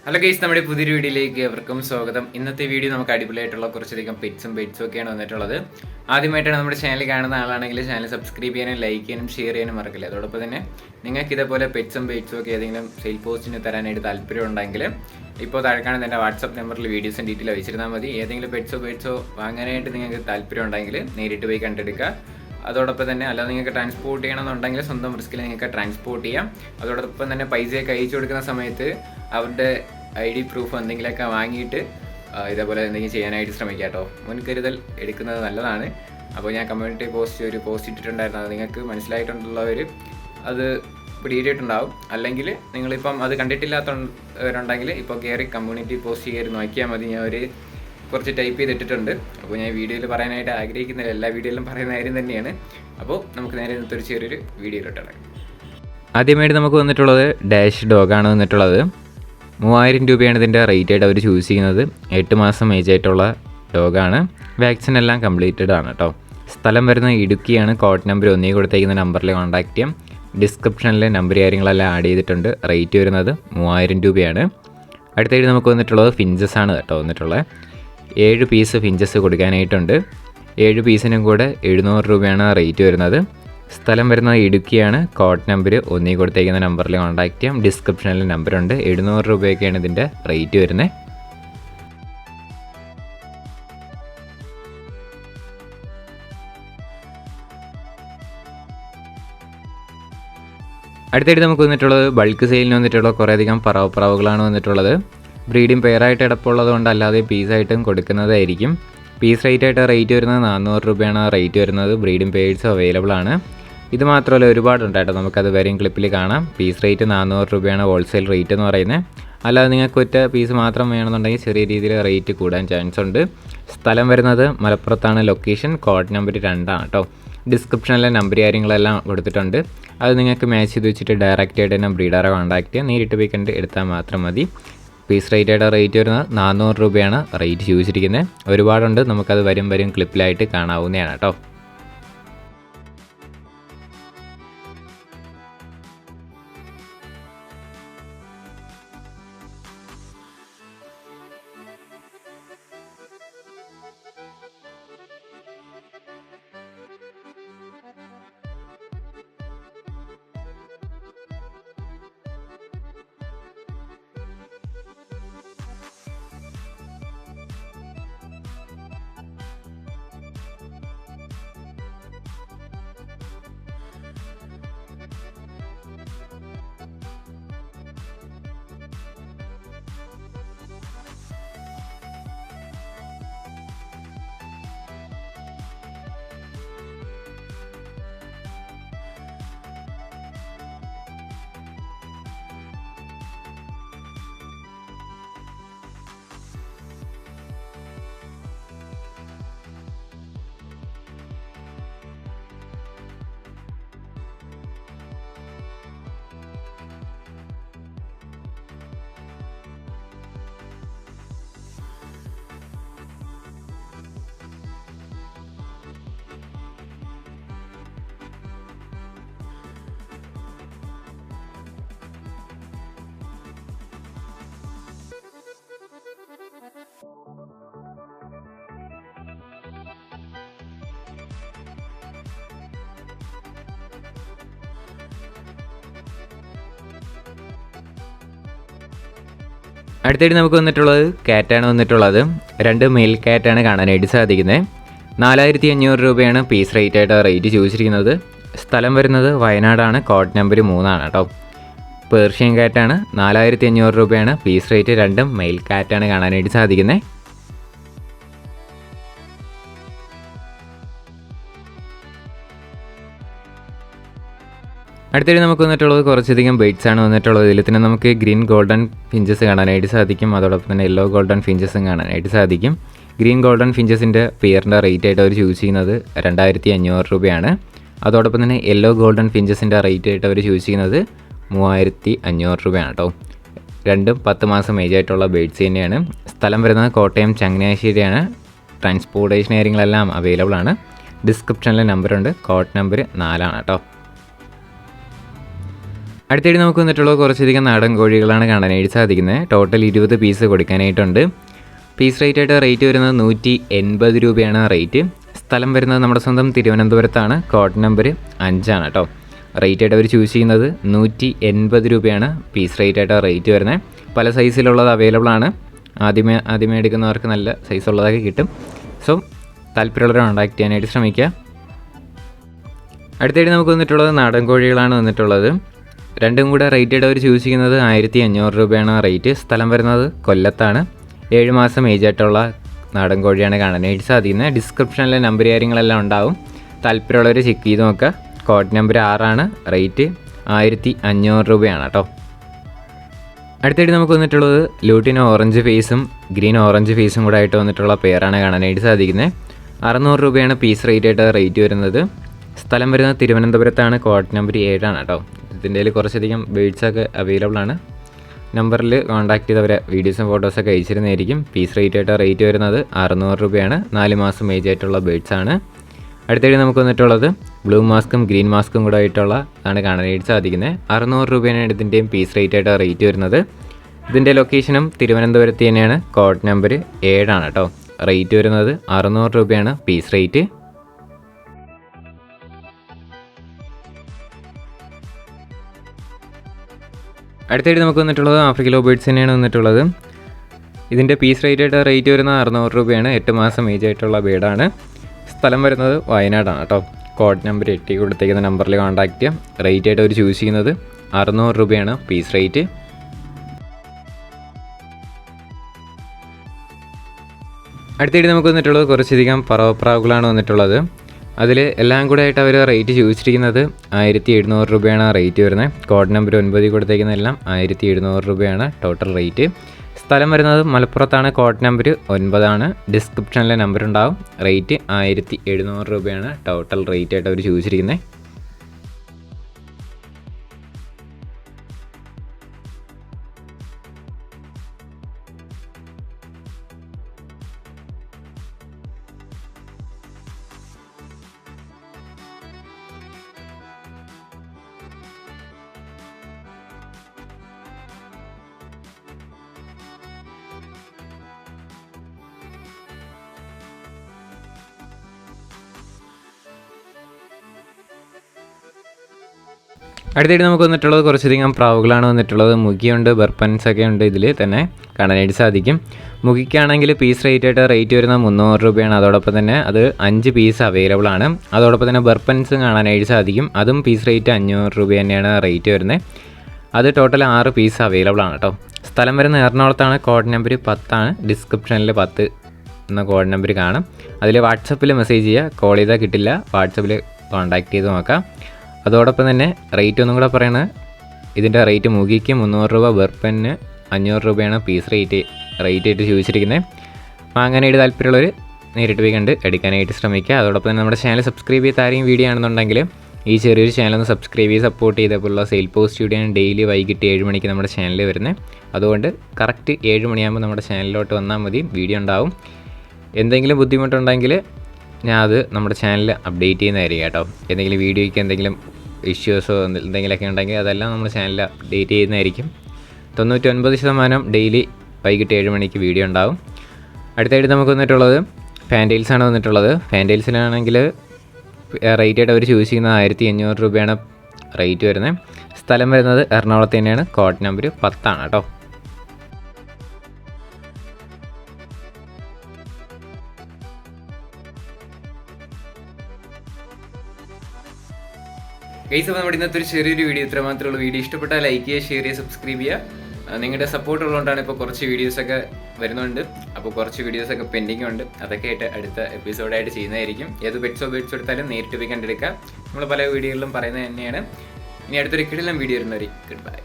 Hello guys, നമ്മുടെ പുതിയൊരു വീഡിയോയിലേക്ക് എവർക്കും സ്വാഗതം. ഇന്നത്തെ വീഡിയോ നമുക്ക് അടിപൊളിയായിട്ടുള്ള കുറച്ചധികം പെറ്റ്സും ഒക്കെയാണ് വന്നിട്ടുള്ളത്. ആദ്യമായിട്ടാണ് നമ്മുടെ ചാനൽ കാണുന്ന ആളാണെങ്കിൽ ചാനൽ സബ്സ്ക്രൈബ് ചെയ്യാനും ലൈക്ക് ചെയ്യാനും ഷെയർ ചെയ്യാനും മറക്കില്ല. അതോടൊപ്പം തന്നെ നിങ്ങൾക്ക് ഇതേപോലെ പെറ്റ്സും ഒക്കെ ഏതെങ്കിലും സെയിൽ പോസ്റ്റിന് തരാനായിട്ട് താല്പര്യം ഉണ്ടെങ്കിൽ ഇപ്പോൾ താഴെ കാണുന്ന എൻ്റെ വാട്സപ്പ് നമ്പറിൽ വീഡിയോസും ഡീറ്റെയിൽ അയച്ചിരുന്നാൽ മതി. ഏതെങ്കിലും പെറ്റ്സോ വാങ്ങാനായിട്ട് നിങ്ങൾക്ക് താല്പര്യം ഉണ്ടെങ്കിൽ നേരിട്ട് പോയി കണ്ടെടുക്കുക. അതോടൊപ്പം തന്നെ അല്ലാതെ നിങ്ങൾക്ക് ട്രാൻസ്പോർട്ട് ചെയ്യണമെന്നുണ്ടെങ്കിൽ സ്വന്തം റിസ്കിൽ നിങ്ങൾക്ക് ട്രാൻസ്പോർട്ട് ചെയ്യാം. അതോടൊപ്പം തന്നെ പൈസയൊക്കെ അയച്ചു കൊടുക്കുന്ന സമയത്ത് അവരുടെ ID പ്രൂഫ് എന്തെങ്കിലുമൊക്കെ വാങ്ങിയിട്ട് ഇതേപോലെ എന്തെങ്കിലും ചെയ്യാനായിട്ട് ശ്രമിക്കുക കേട്ടോ. മുൻകരുതൽ എടുക്കുന്നത് നല്ലതാണ്. അപ്പോൾ ഞാൻ കമ്മ്യൂണിറ്റി ഒരു പോസ്റ്റ് ഇട്ടിട്ടുണ്ടായിരുന്നു. അത് നിങ്ങൾക്ക് മനസ്സിലായിട്ടുള്ളവർ അത് പിടിയിട്ടിട്ടുണ്ടാവും. അല്ലെങ്കിൽ നിങ്ങളിപ്പം അത് കണ്ടിട്ടില്ലാത്തവരുണ്ടെങ്കിൽ ഇപ്പോൾ കയറി കമ്മ്യൂണിറ്റി പോസ്റ്റ് കയറി നോക്കിയാൽ മതി. ഞാൻ കുറച്ച് ടൈപ്പ് ചെയ്തിട്ടുണ്ട്. അപ്പോൾ ഞാൻ വീഡിയോയിൽ പറയാനായിട്ട് ആഗ്രഹിക്കുന്നില്ല, എല്ലാ വീഡിയോയിലും പറയുന്ന കാര്യം തന്നെയാണ്. അപ്പോൾ നമുക്ക് നേരെ ഇന്നത്തെ ഒരു ചെറിയൊരു വീഡിയോയിലോട്ടാണ്. ആദ്യമായിട്ട് നമുക്ക് വന്നിട്ടുള്ളത് ഡാഷ് ഡോഗാണ് വന്നിട്ടുള്ളത്. 3000 രൂപയാണ് ഇതിൻ്റെ റേറ്റ് ആയിട്ട് അവർ ചൂസ് ചെയ്യുന്നത്. 8 മാസം ഏജ് ആയിട്ടുള്ള ഡോഗാണ്. വാക്സിൻ എല്ലാം കംപ്ലീറ്റഡ് ആണ് കേട്ടോ. സ്ഥലം വരുന്നത് ഇടുക്കിയാണ്. കോഡ് നമ്പർ ഒന്നേ കൊടുത്തേക്കുന്ന നമ്പറിൽ കോൺടാക്ട് ചെയ്യാം. ഡിസ്ക്രിപ്ഷനിൽ നമ്പർ കാര്യങ്ങളെല്ലാം ആഡ് ചെയ്തിട്ടുണ്ട്. റേറ്റ് വരുന്നത് 3000 രൂപയാണ്. അടുത്തായിട്ട് നമുക്ക് വന്നിട്ടുള്ളത് ഫിഞ്ചസ് ആണ് കേട്ടോ വന്നിട്ടുള്ളത്. 7 പീസ് ഫിഞ്ചസ് കൊടുക്കാനായിട്ടുണ്ട്. 7 പീസിനും കൂടെ 700 രൂപയാണ് റേറ്റ് വരുന്നത്. സ്ഥലം വരുന്നത് ഇടുക്കിയാണ്. കോഡ് നമ്പർ ഒന്നേ കൊടുത്തേക്കുന്ന നമ്പറിൽ കോൺടാക്ട് ചെയ്യാം. ഡിസ്ക്രിപ്ഷനിൽ നമ്പറുണ്ട്. 700 രൂപയൊക്കെയാണ് ഇതിൻ്റെ റേറ്റ് വരുന്നത്. അടുത്തായിട്ട് നമുക്ക് വന്നിട്ടുള്ളത് ബൾക്ക് സെയിലിന് വന്നിട്ടുള്ള കുറേയധികം പറവകളാണ് വന്നിട്ടുള്ളത്. ബ്രീഡിംഗ് പെയറായിട്ട് കിടപ്പുള്ളത് കൊണ്ട് അല്ലാതെ പീസായിട്ടും കൊടുക്കുന്നതായിരിക്കും. പീസ് റേറ്റ് വരുന്നത് 400 രൂപയാണ് റേറ്റ് വരുന്നത്. ബ്രീഡിംഗ് പെയർസ് അവൈലബിൾ ആണ്. ഇത് മാത്രമല്ല ഒരുപാടുണ്ട് കേട്ടോ. നമുക്കത് വരെയും ക്ലിപ്പിൽ കാണാം. പീസ് റേറ്റ് 400 രൂപയാണ് ഹോൾസെയിൽ റേറ്റ് എന്ന് പറയുന്നത്. അല്ലാതെ നിങ്ങൾക്ക് ഒറ്റ പീസ് മാത്രം വേണമെന്നുണ്ടെങ്കിൽ ചെറിയ രീതിയിൽ റേറ്റ് കൂടാൻ ചാൻസ് ഉണ്ട്. സ്ഥലം വരുന്നത് മലപ്പുറത്താണ്. ലൊക്കേഷൻ കോഡ് നമ്പർ 2 ആണ് കേട്ടോ. ഡിസ്ക്രിപ്ഷനിലെ നമ്പർ കാര്യങ്ങളെല്ലാം കൊടുത്തിട്ടുണ്ട്. അത് നിങ്ങൾക്ക് മാച്ച് ചെയ്ത് വെച്ചിട്ട് ഡയറക്റ്റ് ആയിട്ട് തന്നെ ബ്രീഡറെ കോൺടാക്ട് ചെയ്യാം. നേരിട്ട് പോയി കണ്ട് എടുത്താൽ മാത്രം മതി. പീസ് റേറ്റായിട്ട് റേറ്റ് വരുന്നത് 400 രൂപയാണ് റേറ്റ് ചോദിച്ചിരിക്കുന്നത്. ഒരുപാടുണ്ട്. നമുക്കത് വരും ക്ലിപ്പിലായിട്ട് കാണാവുന്നതാണ് കേട്ടോ. അടുത്തായിട്ട് നമുക്ക് വന്നിട്ടുള്ളത് കാറ്റാണ് വന്നിട്ടുള്ളത്. 2 മെയിൽ കാറ്റാണ് കാണാനായിട്ട് സാധിക്കുന്നത്. 4500 രൂപയാണ് പീസ് റേറ്റ് ചോദിച്ചിരിക്കുന്നത്. സ്ഥലം വരുന്നത് വയനാടാണ്. കോഡ് നമ്പർ 3 ആണ് കേട്ടോ. പേർഷ്യൻ കാറ്റാണ്. 4500 രൂപയാണ് പീസ് റേറ്റ്. 2 മെയിൽ കാറ്റാണ് കാണാനായിട്ട് സാധിക്കുന്നത്. അടുത്തായിട്ട് നമുക്ക് വന്നിട്ടുള്ളത് കുറച്ചധികം ബേഡ്സ് ആണ് വന്നിട്ടുള്ളത്. ഇതിൽ തന്നെ നമുക്ക് ഗ്രീൻ ഗോൾഡൻ ഫിഞ്ചസ് കാണാനായിട്ട് സാധിക്കും. അതോടൊപ്പം തന്നെ യെല്ലോ ഗോൾഡൻ ഫിഞ്ചസും കാണാനായിട്ട് സാധിക്കും. ഗ്രീൻ ഗോൾഡൻ ഫിഞ്ചസിൻ്റെ പെയറിൻ്റെ റേറ്റ് ആയിട്ട് അവർ ചൂസ് ചെയ്യുന്നത് 2500 രൂപയാണ്. അതോടൊപ്പം തന്നെ യെല്ലോ ഗോൾഡൻ ഫിഞ്ചസിൻ്റെ റേറ്റ് ആയിട്ട് അവർ ചൂസ് ചെയ്യുന്നത് 3500 രൂപയാണ് കേട്ടോ. രണ്ടും 10 മാസം ഏജ് ആയിട്ടുള്ള ബേഡ്സ് തന്നെയാണ്. സ്ഥലം വരുന്നത് കോട്ടയം ചങ്ങനാശ്ശേരിയാണ്. ട്രാൻസ്പോർട്ടേഷൻ കാര്യങ്ങളെല്ലാം അവൈലബിൾ ആണ്. ഡിസ്ക്രിപ്ഷനിലെ നമ്പറുണ്ട്. കോഡ് നമ്പർ 4 ആണ് കേട്ടോ. അടുത്തായിട്ട് നമുക്ക് വന്നിട്ടുള്ളത് കുറച്ചധികം നാടൻ കോഴികളാണ് കാണാനായിട്ട് സാധിക്കുന്നത്. ടോട്ടൽ 20 പീസ് കൊടുക്കാനായിട്ടുണ്ട്. പീസ് റേറ്റ് വരുന്നത് 180 രൂപയാണ് റേറ്റ്. സ്ഥലം വരുന്നത് നമ്മുടെ സ്വന്തം തിരുവനന്തപുരത്താണ്. കോഡ് നമ്പർ 5 ആണ് കേട്ടോ. റേറ്റായിട്ട് അവർ ചൂസ് ചെയ്യുന്നത് 180 രൂപയാണ് പീസ് റേറ്റ് വരുന്നത്. പല സൈസിലുള്ളത് അവൈലബിൾ ആണ്. ആദ്യമേ എടുക്കുന്നവർക്ക് നല്ല സൈസുള്ളതൊക്കെ കിട്ടും. സോ താല്പര്യമുള്ളവരെ കോൺടാക്ട് ചെയ്യാനായിട്ട് ശ്രമിക്കുക. അടുത്തായിട്ട് നമുക്ക് വന്നിട്ടുള്ളത് നാടൻ കോഴികളാണ് വന്നിട്ടുള്ളത്. രണ്ടും കൂടെ റേറ്റായിട്ട് അവർ ചൂസ് ചെയ്യുന്നത് 1500 രൂപയാണ് റേറ്റ്. സ്ഥലം വരുന്നത് കൊല്ലത്താണ്. 7 മാസം ഏജ് ആയിട്ടുള്ള നാടൻ കോഴിയാണ് കാണാനായിട്ട് സാധിക്കുന്നത്. ഡിസ്ക്രിപ്ഷനിലെ നമ്പർ കാര്യങ്ങളെല്ലാം ഉണ്ടാവും. താല്പര്യമുള്ളവർ ചെക്ക് ചെയ്ത് നോക്കുക. കോഡ് നമ്പർ 6 ആണ്. റേറ്റ് 1500 രൂപയാണ് കേട്ടോ. അടുത്തായിട്ട് നമുക്ക് വന്നിട്ടുള്ളത് ലൂട്ടിനോ ഓറഞ്ച് ഫേസും ഗ്രീൻ ഓറഞ്ച് ഫേസും കൂടെ ആയിട്ട് വന്നിട്ടുള്ള പെയറാണ് കാണാനായിട്ട് സാധിക്കുന്നത്. 600 രൂപയാണ് പീസ് റേറ്റ് വരുന്നത്. സ്ഥലം വരുന്നത് തിരുവനന്തപുരത്താണ്. കോഡ് നമ്പർ 7 ആണ് കേട്ടോ. ഇതിൻ്റെ കുറച്ചധികം ബേഡ്സൊക്കെ അവൈലബിൾ ആണ്. നമ്പറിൽ കോൺടാക്ട് ചെയ്തവരെ വീഡിയോസും ഫോട്ടോസൊക്കെ അയച്ചിരുന്നതായിരിക്കും. പീസ് റേറ്റ് വരുന്നത് 600 രൂപയാണ്. 4 മാസം ഏജ് ആയിട്ടുള്ള ബേഡ്സാണ്. അടുത്തായിട്ട് നമുക്ക് വന്നിട്ടുള്ളത് ബ്ലൂ മാസ്കും ഗ്രീൻ മാസ്കും കൂടെ ആയിട്ടുള്ള ആണ് കാണാനായിട്ട് സാധിക്കുന്നത്. 600 രൂപയാണ് ഇതിൻ്റെയും പീസ് റേറ്റ് വരുന്നത്. ഇതിൻ്റെ ലൊക്കേഷനും തിരുവനന്തപുരത്ത് തന്നെയാണ്. കോഡ് നമ്പർ 7 ആണ് കേട്ടോ. റേറ്റ് വരുന്നത് 600 രൂപയാണ് പീസ് റേറ്റ്. അടുത്തായിട്ട് നമുക്ക് വന്നിട്ടുള്ളത് ആഫ്രിക്കൻ ലവ് ബേർഡ്സ് തന്നെയാണ് വന്നിട്ടുള്ളത്. ഇതിൻ്റെ പീസ് റേറ്റ് വരുന്നത് 600 രൂപയാണ്. 8 മാസം ഏജ് ആയിട്ടുള്ള ബേഡാണ്. സ്ഥലം വരുന്നത് വയനാടാണ് കേട്ടോ. കോഡ് നമ്പർ 8 കൊടുത്തേക്കുന്ന നമ്പറിൽ കോൺടാക്ട് ചെയ്യാം. റേറ്റായിട്ട് അവർ ചൂസ് ചെയ്യുന്നത് 600 രൂപയാണ് പീസ് റേറ്റ്. അടുത്തായിട്ട് നമുക്ക് വന്നിട്ടുള്ളത് കുറച്ചധികം പറവപ്രാവുകളാണ് വന്നിട്ടുള്ളത്. അതിൽ എല്ലാം കൂടെ ആയിട്ട് അവർ റേറ്റ് ചോദിച്ചിരിക്കുന്നത് 1700 രൂപയാണ് റേറ്റ് വരുന്നത്. കോഡ് നമ്പർ 9 കൊടുത്തേക്കുന്നതെല്ലാം 1700 രൂപയാണ് ടോട്ടൽ റേറ്റ്. സ്ഥലം വരുന്നത് മലപ്പുറത്താണ്. കോഡ് നമ്പർ 9 ആണ്. ഡിസ്ക്രിപ്ഷനിലെ നമ്പർ ഉണ്ടാവും. റേറ്റ് 1700 രൂപയാണ് ടോട്ടൽ റേറ്റായിട്ട് അവർ ചോദിച്ചിരിക്കുന്നത്. അടുത്തായിട്ട് നമുക്ക് വന്നിട്ടുള്ളത് കുറച്ചധികം പ്രാവുകളാണ് വന്നിട്ടുള്ളത്. മുഖിയുണ്ട്, ബർപ്പൻസൊക്കെ ഉണ്ട് ഇതിൽ തന്നെ കാണാനായിട്ട് സാധിക്കും. മുഖിക്കാണെങ്കിൽ പീസ് റേറ്റ് വരുന്നത് 300 രൂപയാണ്. അതോടൊപ്പം തന്നെ അത് 5 പീസ് അവൈലബിൾ ആണ്. അതോടൊപ്പം തന്നെ ബർപ്പൻസും കാണാനായിട്ട് സാധിക്കും. അതും പീസ് റേറ്റ് 500 രൂപ തന്നെയാണ് റേറ്റ് വരുന്നത്. അത് ടോട്ടൽ 6 പീസ് അവൈലബിൾ ആണ് കേട്ടോ. സ്ഥലം വരുന്നത് എറണാകുളത്താണ്. കോഡ് നമ്പർ 10 ആണ്. ഡിസ്ക്രിപ്ഷനിൽ 10 എന്ന കോഡ് നമ്പർ കാണും. അതിൽ വാട്സപ്പിൽ മെസ്സേജ് ചെയ്യുക. കോൾ ചെയ്താൽ കിട്ടില്ല. വാട്സപ്പിൽ കോൺടാക്ട് ചെയ്ത് നോക്കാം. അതോടൊപ്പം തന്നെ റേറ്റ് ഒന്നും കൂടെ പറയണത്, ഇതിൻ്റെ റേറ്റ് മുഖിക്ക് 300 രൂപ, ബർപ്പന് 500 രൂപയാണ് പീസ് റേറ്റ് ആയിട്ട് ചോദിച്ചിരിക്കുന്നത്. വാങ്ങാനായിട്ട് താല്പര്യമുള്ളവർ നേരിട്ട് പോയി കണ്ട് എടുക്കാനായിട്ട് ശ്രമിക്കുക. അതോടൊപ്പം തന്നെ നമ്മുടെ ചാനൽ സബ്സ്ക്രൈബ് ചെയ്ത് ആരെയും വീഡിയോ ആണെന്നുണ്ടെങ്കിൽ ഈ ചെറിയൊരു ചാനലൊന്ന് സബ്സ്ക്രൈബ് ചെയ്ത് സപ്പോർട്ട് ചെയ്തപ്പോഴുള്ള സെയിൽ പോസ്റ്റ് വീഡിയോ ഡെയിലി വൈകിട്ട് 7 മണിക്ക് നമ്മുടെ ചാനലിൽ വരുന്നത്. അതുകൊണ്ട് കറക്റ്റ് 7 മണിയാകുമ്പോൾ നമ്മുടെ ചാനലിലോട്ട് വന്നാൽ മതി, വീഡിയോ ഉണ്ടാവും. എന്തെങ്കിലും ബുദ്ധിമുട്ടുണ്ടെങ്കിൽ ഞാൻ അത് നമ്മുടെ ചാനലിൽ അപ്ഡേറ്റ് ചെയ്യുന്നതായിരിക്കും കേട്ടോ. എന്തെങ്കിലും വീഡിയോയ്ക്ക് എന്തെങ്കിലും ഇഷ്യൂസോ എന്തെങ്കിലുമൊക്കെ ഉണ്ടെങ്കിൽ അതെല്ലാം നമ്മുടെ ചാനലിൽ അപ്ഡേറ്റ് ചെയ്യുന്നതായിരിക്കും. 99% ഡെയിലി വൈകിട്ട് 7 മണിക്ക് വീഡിയോ ഉണ്ടാവും. അടുത്തായിട്ട് നമുക്ക് വന്നിട്ടുള്ളത് ഫാൻറ്റെയിൽസാണ് വന്നിട്ടുള്ളത്. ഫാൻറ്റെയിൽസിലാണെങ്കിൽ റേറ്റായിട്ട് അവർ ചൂസ് ചെയ്യുന്നത് 1500 രൂപയാണ് റേറ്റ് വരുന്നത്. സ്ഥലം വരുന്നത് എറണാകുളത്ത് തന്നെയാണ്. കോഡ് നമ്പർ 10 ആണ് കേട്ടോ. ഗൈസ്, അപ്പോൾ നമ്മുടെ ഇന്നത്തെ ഒരു ചെറിയൊരു വീഡിയോ ഇത്ര മാത്രമേ ഉള്ളൂ. വീഡിയോ ഇഷ്ടപ്പെട്ടാൽ ലൈക്ക് ചെയ്യുക, ഷെയർ ചെയ്യുക, സബ്സ്ക്രൈബ് ചെയ്യുക. നിങ്ങളുടെ സപ്പോർട്ട് ഉള്ളതുകൊണ്ടാണ് ഇപ്പോൾ കുറച്ച് വീഡിയോസൊക്കെ വരുന്നുണ്ട്. അപ്പോൾ കുറച്ച് വീഡിയോസൊക്കെ പെൻഡിങ് ഉണ്ട്. അതൊക്കെ ആയിട്ട് അടുത്ത എപ്പിസോഡായിട്ട് ചെയ്യുന്നതായിരിക്കും. ഏത് ബെഡ്സോ എടുത്താലും നേരിട്ട് പോയി കണ്ടെടുക്കുക. നമ്മൾ പല വീഡിയോകളിലും പറയുന്നത് തന്നെയാണ്. ഇനി അടുത്തൊരു കിടിലം വീഡിയോ വരുന്നവർ ഗുഡ് ബൈ.